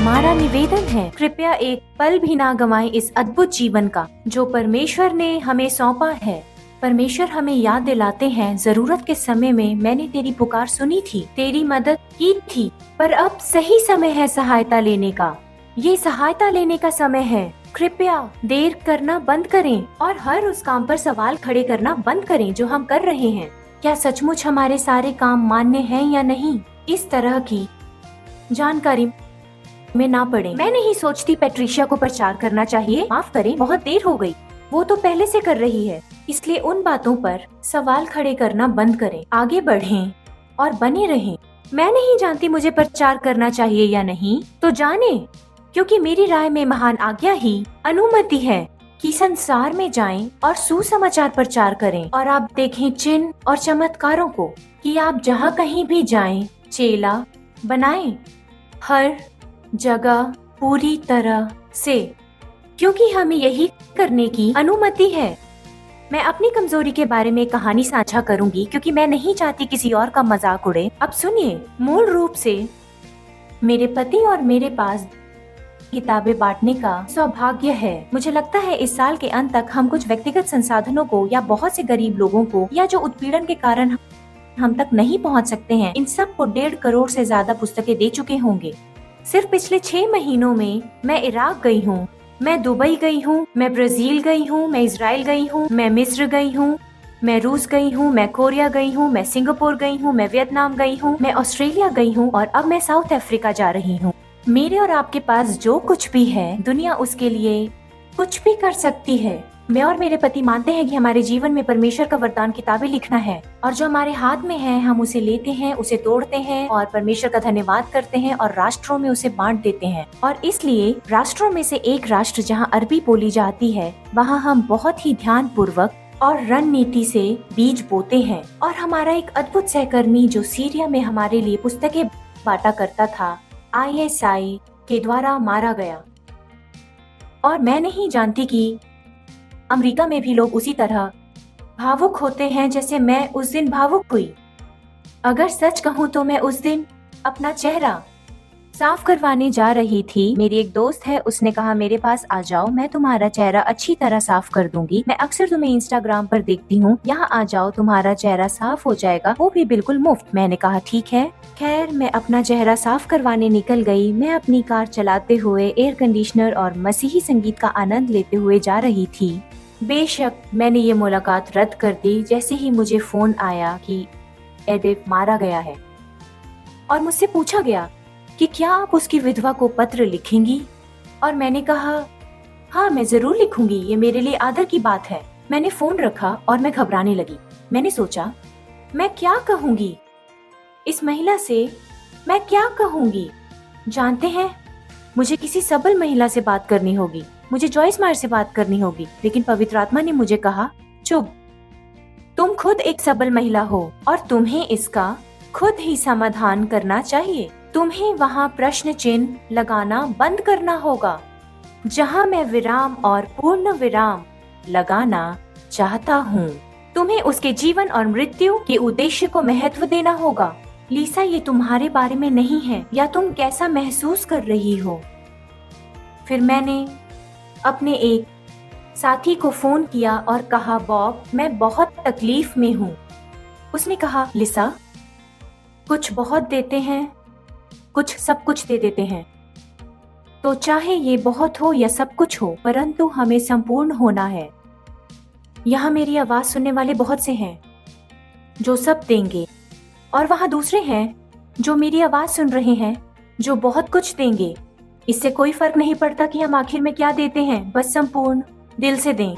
हमारा निवेदन है, कृपया एक पल भी ना गंवाएं इस अद्भुत जीवन का जो परमेश्वर ने हमें सौंपा है। परमेश्वर हमें याद दिलाते हैं, जरूरत के समय में मैंने तेरी पुकार सुनी थी, तेरी मदद की थी, पर अब सही समय है सहायता लेने का। ये सहायता लेने का समय है। कृपया देर करना बंद करें और हर उस काम पर सवाल खड़े करना बंद करें जो हम कर रहे हैं। क्या सचमुच हमारे सारे काम मान्य हैं या नहीं? इस तरह की जानकारी में ना पड़े। मैं नहीं सोचती पैट्रिशिया को प्रचार करना चाहिए। माफ करें, बहुत देर हो गई। वो तो पहले से कर रही है, इसलिए उन बातों पर सवाल खड़े करना बंद करें, आगे बढ़ें और बने रहें। मैं नहीं जानती मुझे प्रचार करना चाहिए या नहीं, तो जाने, क्योंकि मेरी राय में महान आज्ञा ही अनुमति है कि संसार में जाएं और सुसमाचार प्रचार करें। और आप देखें चिन्ह और चमत्कारों को कि आप जहाँ कहीं भी जाएं चेला बनाएं, हर जगह पूरी तरह से, क्योंकि हमें यही करने की अनुमति है। मैं अपनी कमजोरी के बारे में कहानी साझा करूंगी क्योंकि मैं नहीं चाहती किसी और का मजाक उड़े। अब सुनिए, मूल रूप से मेरे पति और मेरे पास किताबें बांटने का सौभाग्य है। मुझे लगता है इस साल के अंत तक हम कुछ व्यक्तिगत संसाधनों को या बहुत से गरीब लोगों को या जो उत्पीड़न के कारण हम तक नहीं पहुंच सकते हैं, इन सब को 1.5 करोड़ से ज्यादा पुस्तकें दे चुके होंगे। सिर्फ पिछले 6 महीनों में मैं इराक गई हूँ, मैं दुबई गई हूँ, मैं ब्राजील गई हूँ, मैं इजराइल गई हूँ, मैं मिस्र गई हूँ, मैं रूस गई हूँ, मैं कोरिया गई हूँ, मैं सिंगापुर गई हूँ, मैं वियतनाम गई हूँ, मैं ऑस्ट्रेलिया गई हूँ और अब मैं साउथ अफ्रीका जा रही हूँ। मेरे और आपके पास जो कुछ भी है, दुनिया उसके लिए कुछ भी कर सकती है। मैं और मेरे पति मानते हैं कि हमारे जीवन में परमेश्वर का वरदान किताबें लिखना है, और जो हमारे हाथ में है हम उसे लेते हैं, उसे तोड़ते हैं और परमेश्वर का धन्यवाद करते हैं और राष्ट्रों में उसे बांट देते हैं। और इसलिए राष्ट्रों में से एक राष्ट्र जहां अरबी बोली जाती है, वहां हम बहुत ही ध्यान पूर्वक और रणनीति से बीज बोते हैं। और हमारा एक अद्भुत सहकर्मी जो सीरिया में हमारे लिए पुस्तकें बांटा करता था, ISI के द्वारा मारा गया। और मैं नहीं जानती कि अमेरिका में भी लोग उसी तरह भावुक होते हैं जैसे मैं उस दिन भावुक हुई। अगर सच कहूँ तो मैं उस दिन अपना चेहरा साफ करवाने जा रही थी। मेरी एक दोस्त है, उसने कहा मेरे पास आ जाओ, मैं तुम्हारा चेहरा अच्छी तरह साफ कर दूंगी। मैं अक्सर तुम्हें इंस्टाग्राम पर देखती हूँ, यहाँ आ जाओ, तुम्हारा चेहरा साफ हो जाएगा, वो भी बिल्कुल मुफ्त। मैंने कहा ठीक है। खैर, मैं अपना चेहरा साफ करवाने निकल गई। मैं अपनी कार चलाते हुए एयर कंडीशनर और मसीही संगीत का आनंद लेते हुए जा रही थी। बेशक मैंने ये मुलाकात रद्द कर दी जैसे ही मुझे फोन आया कि एडिप मारा गया है, और मुझसे पूछा गया कि क्या आप उसकी विधवा को पत्र लिखेंगी। और मैंने कहा हाँ, मैं जरूर लिखूंगी, ये मेरे लिए आदर की बात है। मैंने फोन रखा और मैं घबराने लगी। मैंने सोचा मैं क्या कहूंगी इस महिला से, मैं क्या कहूंगी। जानते हैं, मुझे किसी सबल महिला से बात करनी होगी, मुझे जॉयस मायर से बात करनी होगी। लेकिन पवित्र आत्मा ने मुझे कहा चुप, तुम खुद एक सबल महिला हो और तुम्हें इसका खुद ही समाधान करना चाहिए। तुम्हें वहाँ प्रश्न चिन्ह लगाना बंद करना होगा जहाँ मैं विराम और पूर्ण विराम लगाना चाहता हूँ। तुम्हें उसके जीवन और मृत्यु के उद्देश्य को महत्व देना होगा। लीसा, ये तुम्हारे बारे में नहीं है, या तुम कैसा महसूस कर रही हो। फिर मैंने अपने एक साथी को फोन किया और कहा बॉब, मैं बहुत तकलीफ में हूँ। उसने कहा लिसा, कुछ बहुत देते हैं, कुछ सब कुछ दे देते हैं। तो चाहे ये बहुत हो या सब कुछ हो, परंतु हमें संपूर्ण होना है। यहाँ मेरी आवाज सुनने वाले बहुत से हैं जो सब देंगे, और वहाँ दूसरे हैं जो मेरी आवाज सुन रहे हैं जो बहुत कुछ देंगे। इससे कोई फर्क नहीं पड़ता कि हम आखिर में क्या देते हैं, बस संपूर्ण दिल से दें।